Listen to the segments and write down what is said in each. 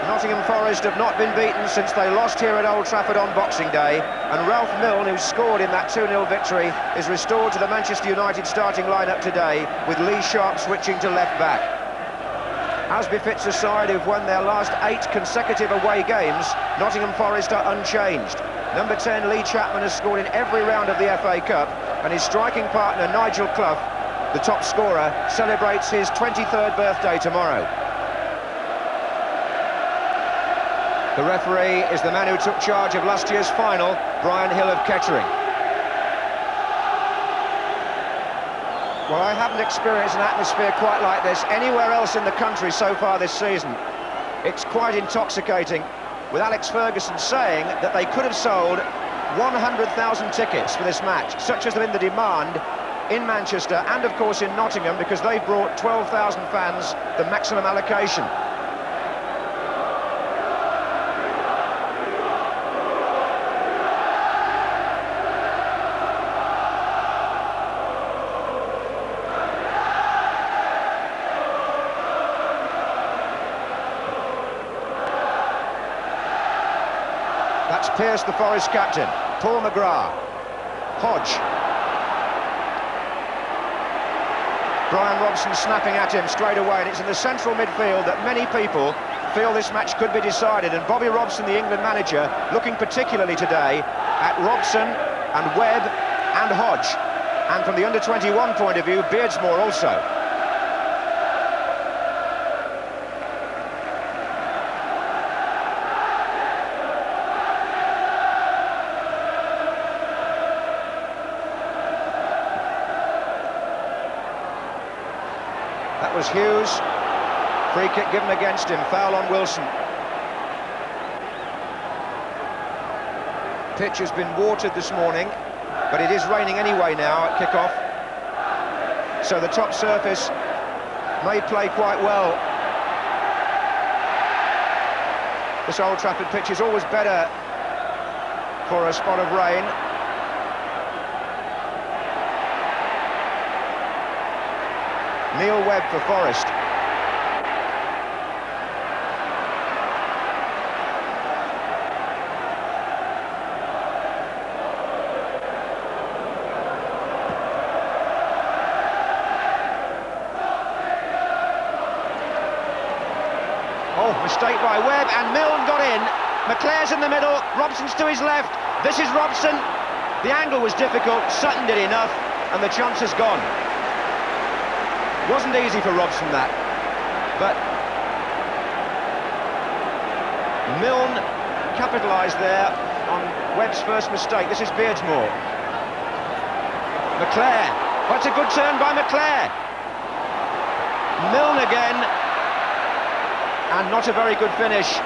Nottingham Forest have not been beaten since they lost here at Old Trafford on Boxing Day, and Ralph Milne, who scored in that 2-0 victory, is restored to the Manchester United starting lineup today, with Lee Sharp switching to left back. As befits a side who've won their last 8 consecutive away games, Nottingham Forest are unchanged. Number 10, Lee Chapman, has scored in every round of the FA Cup, and his striking partner, Nigel Clough, the top scorer, celebrates his 23rd birthday tomorrow. The referee is the man who took charge of last year's final, Brian Hill of Kettering. Well, I haven't experienced an atmosphere quite like this anywhere else in the country so far this season. It's quite intoxicating, with Alex Ferguson saying that they could have sold 100,000 tickets for this match, such has been the demand in Manchester and, of course, in Nottingham, because they've brought 12,000 fans, the maximum allocation. That's Pearce, the Forest captain. Paul McGrath. Hodge. Brian Robson snapping at him straight away, and it's in the central midfield that many people feel this match could be decided. And Bobby Robson, the England manager, looking particularly today at Robson and Webb and Hodge. And from the under-21 point of view, Beardsmore also. That was Hughes. Free kick given against him. Foul on Wilson. Pitch has been watered this morning, but it is raining anyway now at kick-off. So the top surface may play quite well. This Old Trafford pitch is always better for a spot of rain. Neil Webb for Forest. Oh, mistake by Webb, and Milne got in. McClare's in the middle, Robson's to his left. This is Robson. The angle was difficult, Sutton did enough, and the chance is gone. Wasn't easy for Robson, that, but Milne capitalised there on Webb's first mistake. This is Beardsmore. McClare. That's a good turn by McClare. Milne again, and not a very good finish.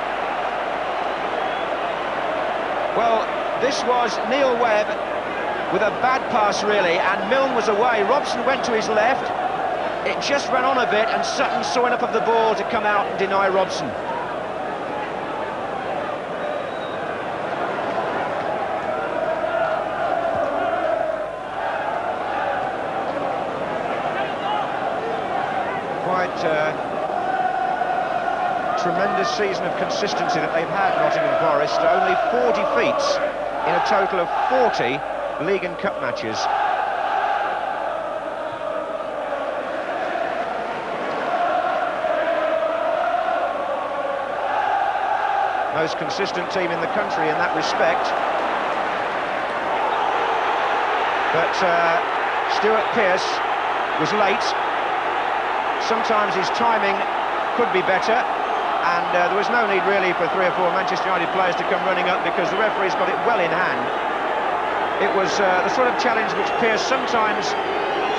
Well, this was Neil Webb with a bad pass, really, and Milne was away. Robson went to his left. It just ran on a bit, and Sutton saw enough of the ball to come out and deny Robson. Quite tremendous season of consistency that they've had, Nottingham Forest. Only 4 defeats in a total of 40 League and Cup matches. Most consistent team in the country in that respect. But Stuart Pearce was late. Sometimes his timing could be better, and there was no need really for 3 or 4 Manchester United players to come running up, because the referee's got it well in hand. It was the sort of challenge which Pearce sometimes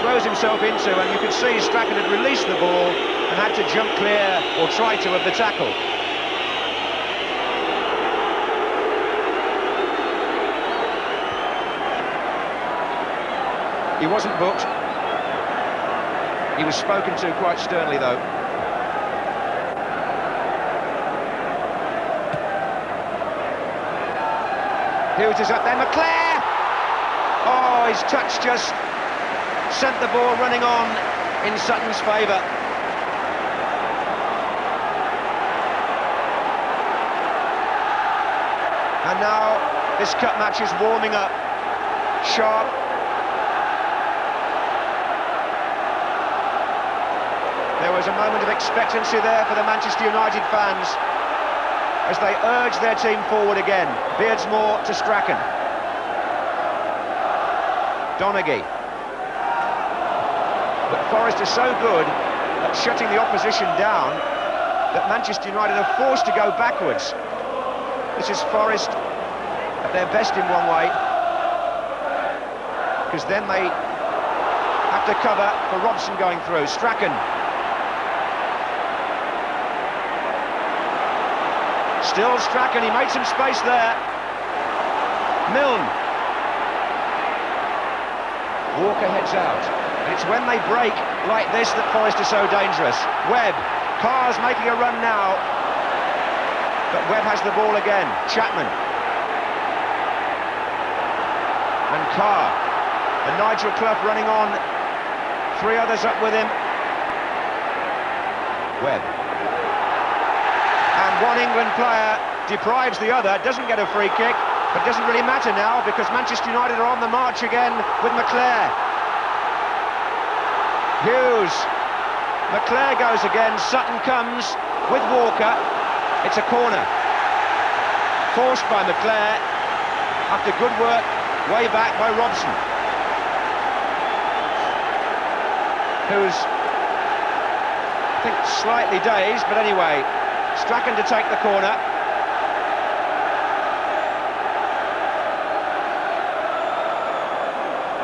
throws himself into, and you could see Strachan had released the ball and had to jump clear, or try to, of the tackle. He wasn't booked. He was spoken to quite sternly, though. Hughes is up there, McClare! Oh, his touch just sent the ball running on in Sutton's favour. And now this cup match is warming up. Sharp. There was a moment of expectancy there for the Manchester United fans as they urged their team forward again. Beardsmore to Strachan. Donaghy. But Forest is so good at shutting the opposition down that Manchester United are forced to go backwards. This is Forest at their best in one way, because then they have to cover for Robson going through. Strachan. Still Strachan, he made some space there. Milne. Walker heads out. And it's when they break like this that Forest is so dangerous. Webb. Carr's making a run now. But Webb has the ball again. Chapman. And Carr. And Nigel Clough running on. Three others up with him. Webb. And one England player deprives the other, doesn't get a free kick, but doesn't really matter now because Manchester United are on the march again with McClare. Hughes. McClare goes again, Sutton comes with Walker. It's a corner. Forced by McClare after good work way back by Robson, who's, I think, slightly dazed, but anyway, Strachan to take the corner.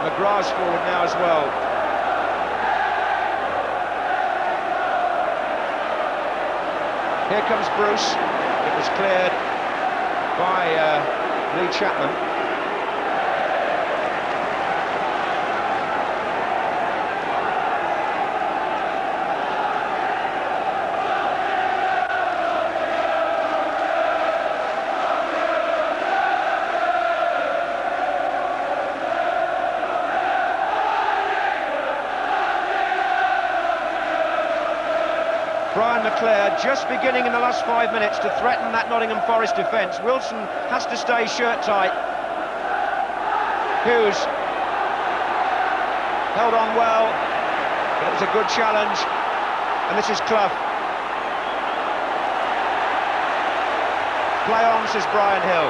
McGrath's forward now as well. Here comes Bruce. It was cleared by Lee Chapman. Brian McClare just beginning in the last 5 minutes to threaten that Nottingham Forest defence. Wilson has to stay shirt tight. Hughes held on well, but it was a good challenge. And this is Clough. Play on, says Brian Hill.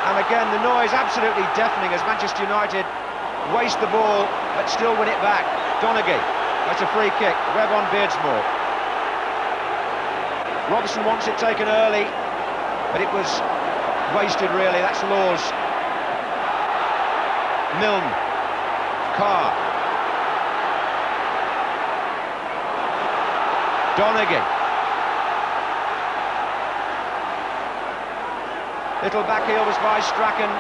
And again, the noise absolutely deafening as Manchester United waste the ball but still win it back. Donaghy. That's a free kick. Webb on Beardsmore. Robson wants it taken early, but it was wasted really. That's Laws. Milne. Carr. Donaghy. Little back heel was by Strachan.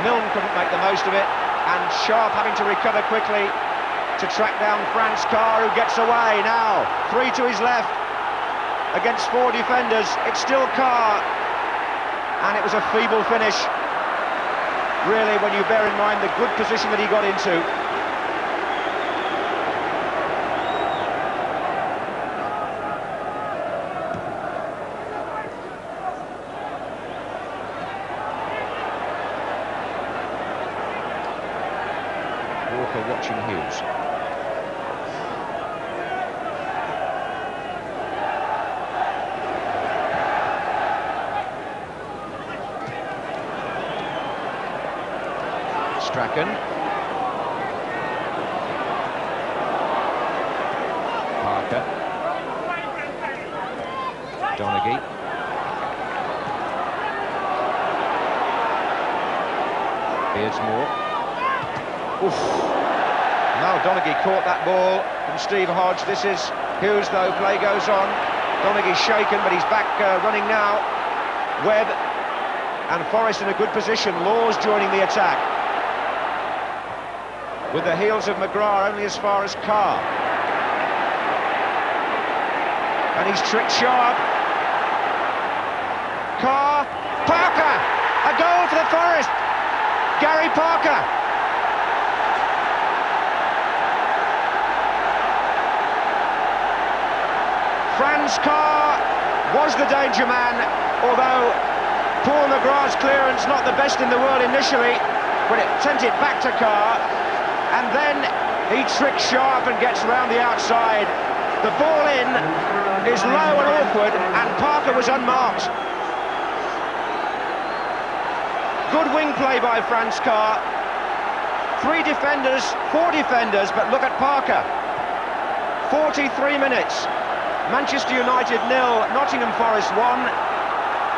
Milne couldn't make the most of it, and Sharp having to recover quickly to track down Franz Carr, who gets away now. 3 to his left against 4 defenders. It's still Carr, and it was a feeble finish, really, when you bear in mind the good position that he got into. Walker watching Hughes. Strachan. Parker. Donaghy. Beardsmore. Oof. Now Donaghy caught that ball from Steve Hodge. This is Hughes though, play goes on. Donaghy's shaken, but he's back running now. Webb and Forest in a good position. Laws joining the attack, with the heels of McGrath only as far as Carr. And he's tricked Sharp. Carr. Parker! A goal for the Forest! Gary Parker! Franz Carr was the danger man, although Paul McGrath's clearance not the best in the world initially, but it sent it back to Carr, and then he tricks Sharp and gets round the outside. The ball in is low and awkward, and Parker was unmarked. Good wing play by Franz Carr. 3 defenders, 4 defenders, but look at Parker. 43 minutes. Manchester United 0, Nottingham Forest 1,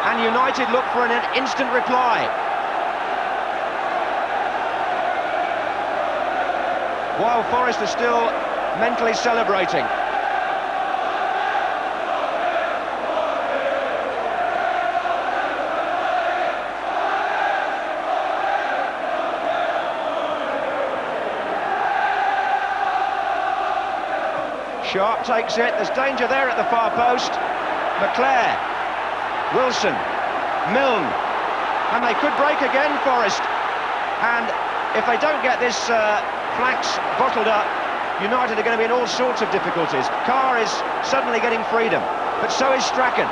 and United look for an instant reply. While Forest are still mentally celebrating. Sharp takes it, there's danger there at the far post. McClare, Wilson, Milne, and they could break again, Forest. And if they don't get this flanks bottled up, United are going to be in all sorts of difficulties. Carr is suddenly getting freedom, but so is Strachan.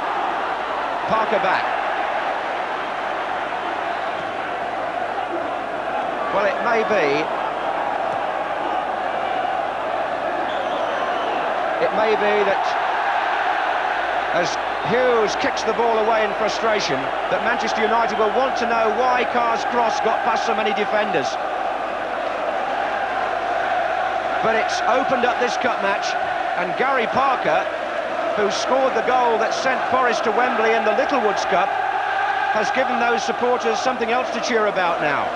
Parker back. Well, it may be that as Hughes kicks the ball away in frustration, that Manchester United will want to know why Carr's cross got past so many defenders. But it's opened up this cup match, and Gary Parker, who scored the goal that sent Forest to Wembley in the Littlewoods Cup, has given those supporters something else to cheer about now.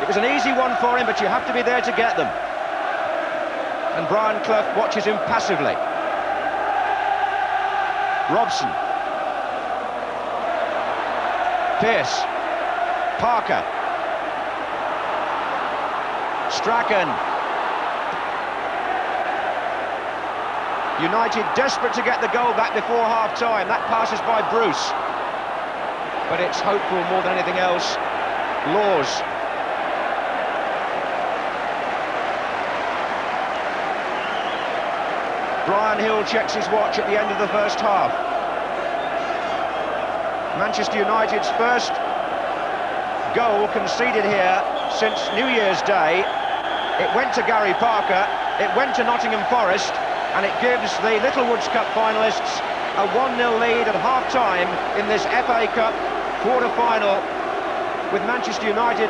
It was an easy one for him, but you have to be there to get them. And Brian Clough watches him passively. Robson. Pearce. Parker. Strachan. United desperate to get the goal back before half-time. That passes by Bruce. But it's hopeful more than anything else. Laws. Brian Hill checks his watch at the end of the first half. Manchester United's first goal conceded here since New Year's Day. It went to Gary Parker, it went to Nottingham Forest, and it gives the Littlewoods Cup finalists a 1-0 lead at half-time in this FA Cup quarter-final, with Manchester United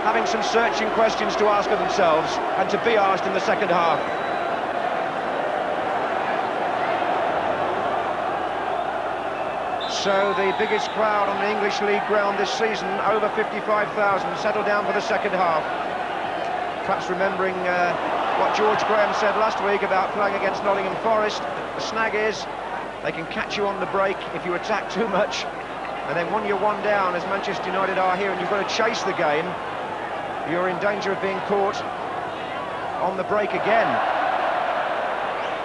having some searching questions to ask of themselves and to be asked in the second half. So the biggest crowd on the English League ground this season, over 55,000, settled down for the second half. Perhaps remembering what George Graham said last week about playing against Nottingham Forest. The snag is they can catch you on the break if you attack too much, and then when you're 1 down, as Manchester United are here, and you've got to chase the game, you're in danger of being caught on the break again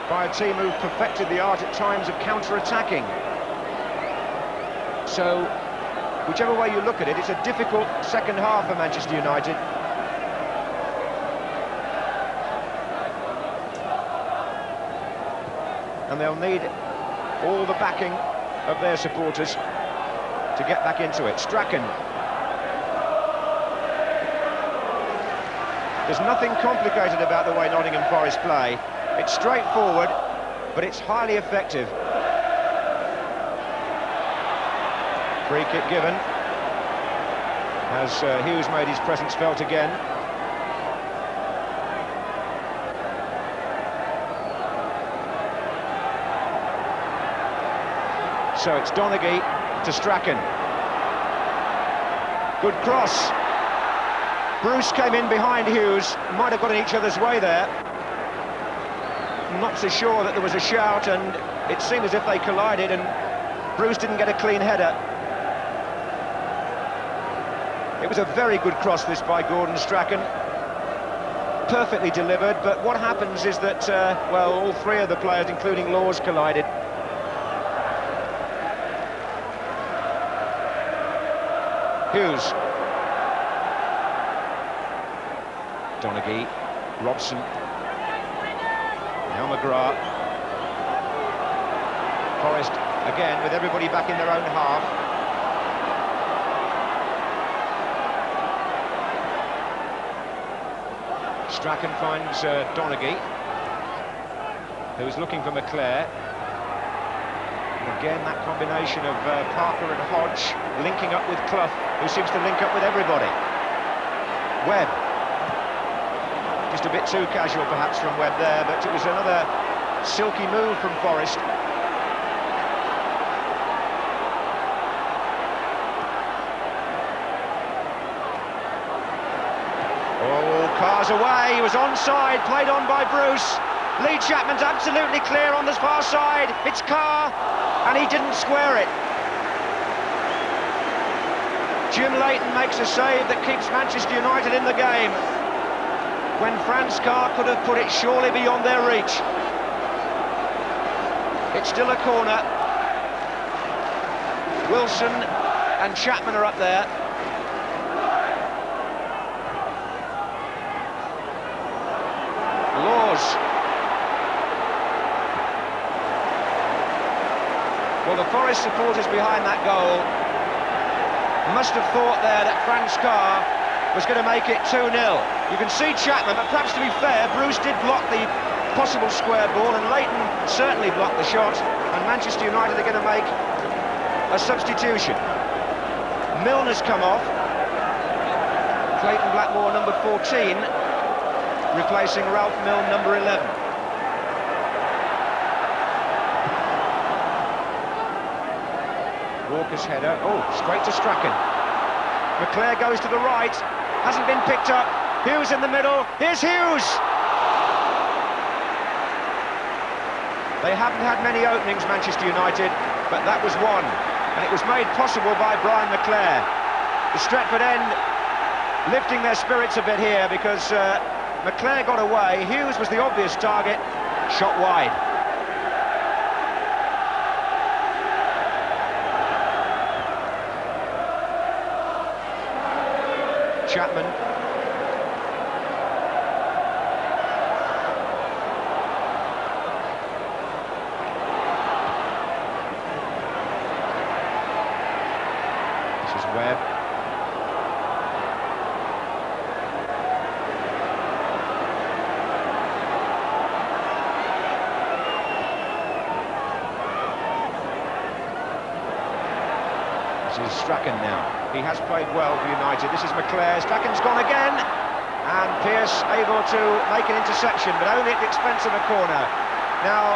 by a team who've perfected the art at times of counter-attacking. So, whichever way you look at it, it's a difficult second half for Manchester United. And they'll need all the backing of their supporters to get back into it. Strachan. There's nothing complicated about the way Nottingham Forest play. It's straightforward, but it's highly effective. Free kick given, as Hughes made his presence felt again. So it's Donaghy to Strachan. Good cross. Bruce came in behind Hughes, might have got in each other's way there. Not so sure that there was a shout, and it seemed as if they collided, and Bruce didn't get a clean header. It was a very good cross, this, by Gordon Strachan. Perfectly delivered, but what happens is that, well, all 3 of the players, including Laws, collided. Hughes. Donaghy. Robson. Now McGrath. Forest Again, with everybody back in their own half. Strachan finds Donaghy, who's looking for McClare. And again, that combination of Parker and Hodge linking up with Clough, who seems to link up with everybody. Webb. Just a bit too casual, perhaps, from Webb there, but it was another silky move from Forrest. Carr's away, he was onside, played on by Bruce. Lee Chapman's absolutely clear on the far side. It's Carr, and he didn't square it. Jim Leighton makes a save that keeps Manchester United in the game, when Franz Carr could have put it surely beyond their reach. It's still a corner. Wilson and Chapman are up there. Well, the Forest supporters behind that goal must have thought there that Franz Carr was going to make it 2-0. You can see Chapman, but perhaps to be fair, Bruce did block the possible square ball, and Leighton certainly blocked the shot, and Manchester United are going to make a substitution. Milner's come off. Clayton Blackmore, number 14, replacing Ralph Milne, number 11. Walker's header, straight to Strachan. McClare goes to the right, hasn't been picked up. Hughes in the middle, here's Hughes! They haven't had many openings, Manchester United, but that was one, and it was made possible by Brian McClare. The Stretford end lifting their spirits a bit here, because McClare got away. Hughes was the obvious target, shot wide. Chapman. This is Webb. This is Strachan now. He has played well for United. This is McClare. Strachan's gone again, and Pearce able to make an interception, but only at the expense of a corner. Now,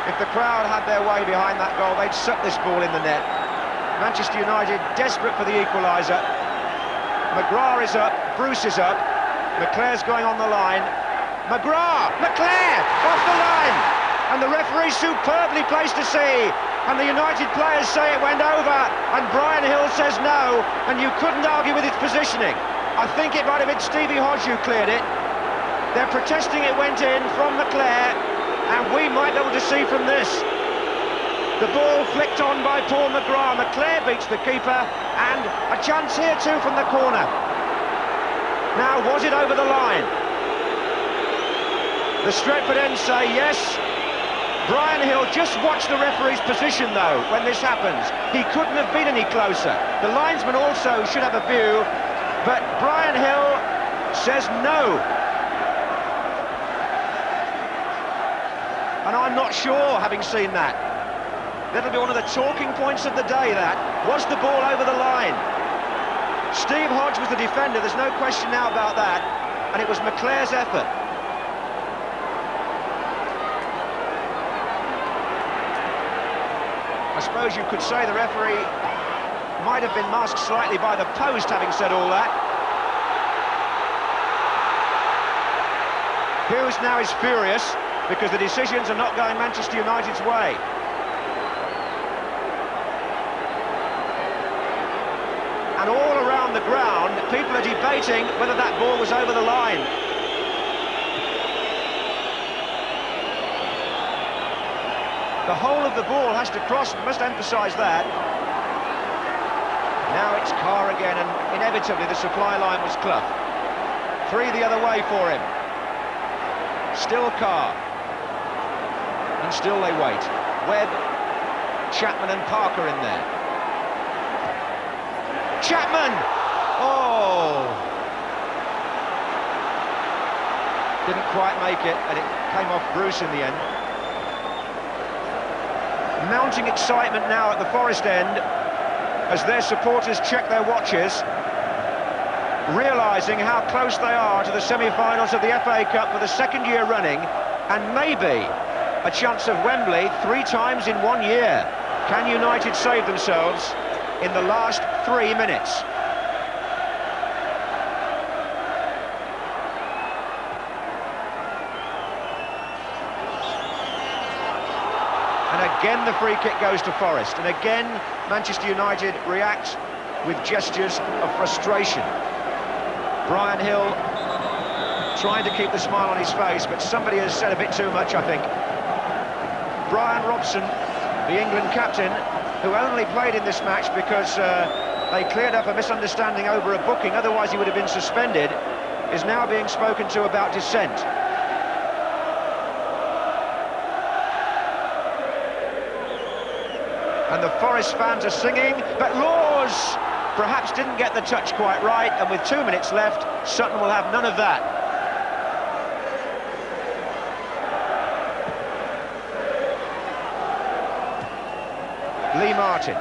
if the crowd had their way behind that goal, they'd suck this ball in the net. Manchester United desperate for the equaliser. McGrath is up, Bruce is up, McClare's going on the line. McGrath! McClare! Off the line! And the referee superbly placed to see. And the United players say it went over, and Brian Hill says no, and you couldn't argue with its positioning. I think it might have been Stevie Hodge who cleared it. They're protesting it went in from McClare, and we might be able to see from this. The ball flicked on by Paul McGrath. McClare beats the keeper, and a chance here too from the corner. Now, was it over the line? The Stretford end say yes. Brian Hill, just watch the referee's position though when this happens. He couldn't have been any closer. The linesman also should have a view, but Brian Hill says no. And I'm not sure, having seen that. That'll be one of the talking points of the day, that. Was the ball over the line? Steve Hodge was the defender, there's no question now about that. And it was McClare's effort. I suppose you could say the referee might have been masked slightly by the post, having said all that. Hughes now is furious because the decisions are not going Manchester United's way. And all around the ground, people are debating whether that ball was over the line. The whole of the ball has to cross, we must emphasise that. Now it's Carr again, and inevitably the supply line was Clough. Three the other way for him. Still Carr. And still they wait. Webb Chapman and Parker in there. Chapman! Oh! Didn't quite make it, and it came off Bruce in the end. Mounting excitement now at the Forest end as their supporters check their watches, realising how close they are to the semi-finals of the FA Cup for the second year running, and maybe a chance of Wembley 3 times in 1 year. Can United save themselves in the last 3 minutes? And again the free kick goes to Forest, and again Manchester United react with gestures of frustration. Brian Hill trying to keep the smile on his face, but somebody has said a bit too much, I think. Brian Robson, the England captain, who only played in this match because they cleared up a misunderstanding over a booking, otherwise he would have been suspended, is now being spoken to about dissent. And the Forest fans are singing, but Laws perhaps didn't get the touch quite right, and with 2 minutes left, Sutton will have none of that. Lee Martin.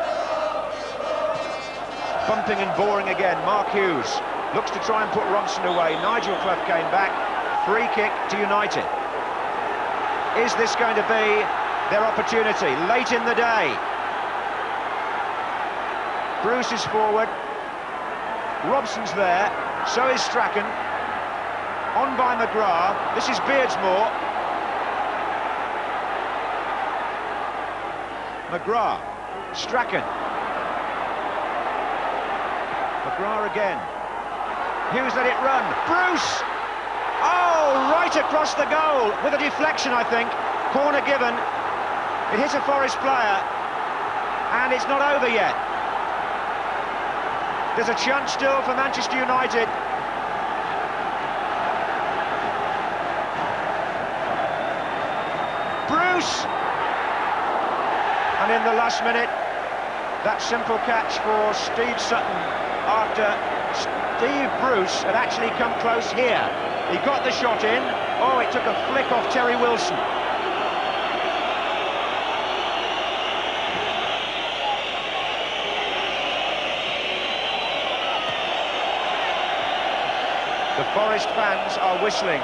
Bumping and boring again, Mark Hughes looks to try and put Robson away. Nigel Clough came back, free kick to United. Is this going to be their opportunity late in the day? Bruce is forward, Robson's there, so is Strachan, on by McGrath, this is Beardsmore. McGrath, Strachan. McGrath again. Hughes let it run, Bruce! Oh, right across the goal, with a deflection I think, corner given. It hits a Forest player, and it's not over yet. There's a chance still for Manchester United. Bruce! And in the last minute, that simple catch for Steve Sutton after Steve Bruce had actually come close here. He got the shot in. Oh, it took a flick off Terry Wilson. The Forest fans are whistling.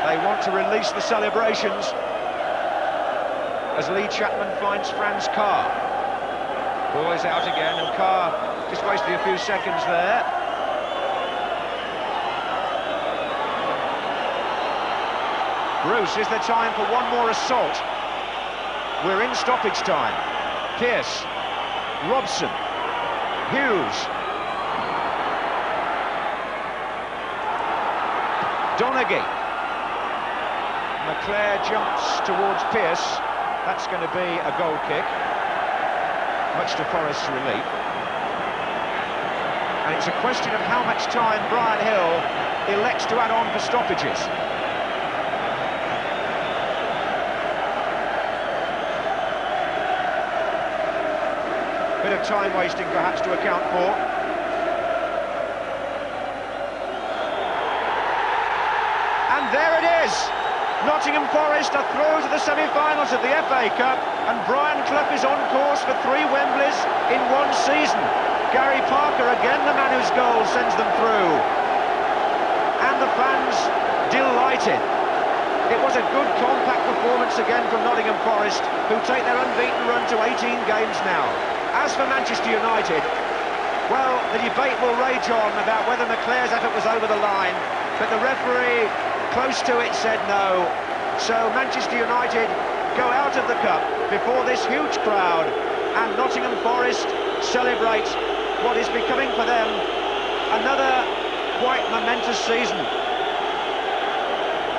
They want to release the celebrations as Lee Chapman finds Franz Carr. Ball is out again, and Carr just wasted a few seconds there. Bruce, is there time for one more assault? We're in stoppage time. Pearce, Robson, Hughes, Donaghy. McClare jumps towards Pearce. That's going to be a goal kick, much to Forest's relief. And it's a question of how much time Brian Hill elects to add on for stoppages. Bit of time wasting perhaps to account for. And there it is! Nottingham Forest are through to the semi-finals of the FA Cup, and Brian Clough is on course for 3 Wembleys in 1 season. Gary Parker, again the man whose goal sends them through. And the fans delighted. It was a good compact performance again from Nottingham Forest, who take their unbeaten run to 18 games now. As for Manchester United, well, the debate will rage on about whether McClare's effort was over the line, but the referee close to it said no. So Manchester United go out of the cup before this huge crowd, and Nottingham Forest celebrate what is becoming for them another quite momentous season.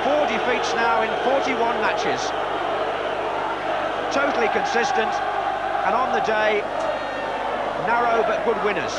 4 defeats now in 41 matches. Totally consistent, and on the day, narrow but good winners.